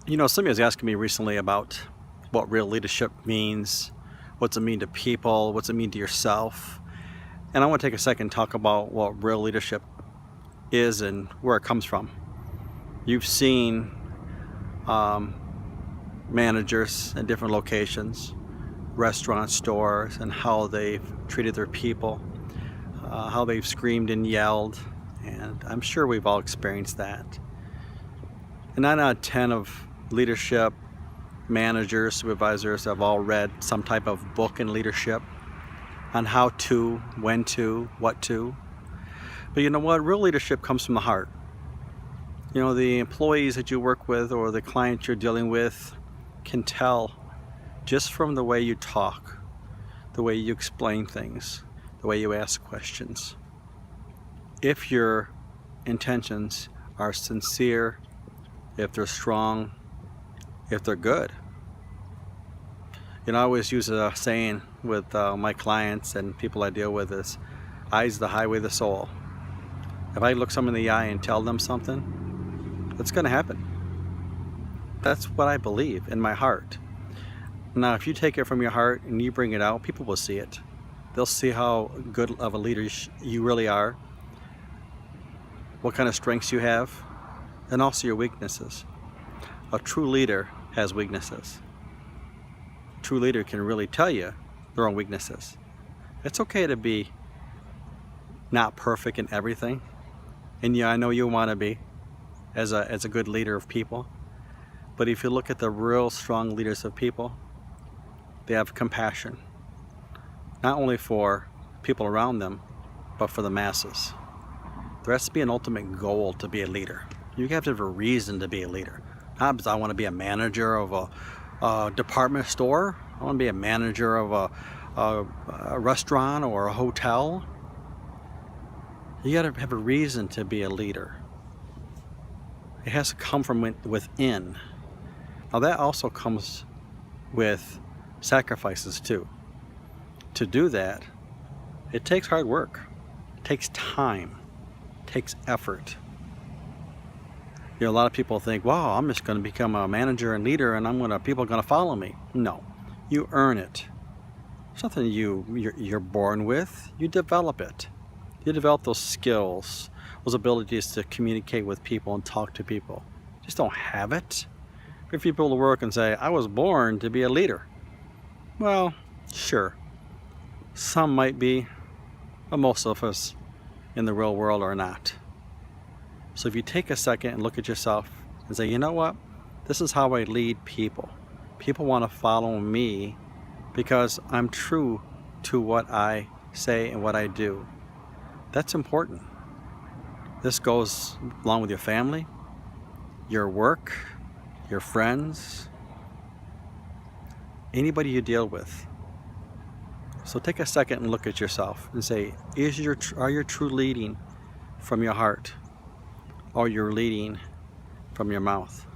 Somebody was asking me recently about what real leadership means, what's it mean to people, what's it mean to yourself. And I want to take a second and talk about what real leadership is and where it comes from. You've seen managers at different locations, restaurants, stores, and how they've treated their people, how they've screamed and yelled, and I'm sure we've all experienced that. And 9 out of 10 of leadership managers, supervisors have all read some type of book in leadership on how to, when to, what to. But you know what? Real leadership comes from the heart. The employees that you work with or the clients you're dealing with can tell just from the way you talk, the way you explain things, the way you ask questions, if your intentions are sincere, if they're strong, if they're good. I always use a saying with my clients and people I deal with is, eyes the highway of the soul. If I look someone in the eye and tell them something, it's going to happen. That's what I believe in my heart. Now, if you take it from your heart and you bring it out, people will see it. They'll see how good of a leader you really are, what kind of strengths you have, and also your weaknesses. A true leader has weaknesses. A true leader can really tell you their own weaknesses. It's okay to be not perfect in everything. And yeah, I know you want to be as a good leader of people. But if you look at the real strong leaders of people, they have compassion. Not only for people around them, but for the masses. There has to be an ultimate goal to be a leader. You have to have a reason to be a leader. Not because I want to be a manager of a department store. I want to be a manager of a restaurant or a hotel. You got to have a reason to be a leader. It has to come from within. Now that also comes with sacrifices too. To do that, it takes hard work. It takes time. It takes effort. A lot of people think, wow, I'm just going to become a manager and leader and people are going to follow me. No, you earn it. It's nothing you're born with. You develop it. You develop those skills, those abilities to communicate with people and talk to people. You just don't have it. If people to work and say, I was born to be a leader. Well, sure. Some might be, but most of us in the real world are not. So if you take a second and look at yourself and say, you know what? This is how I lead people. People want to follow me because I'm true to what I say and what I do. That's important. This goes along with your family, your work, your friends, anybody you deal with. So take a second and look at yourself and say, are you true leading from your heart? Or you're leading from your mouth?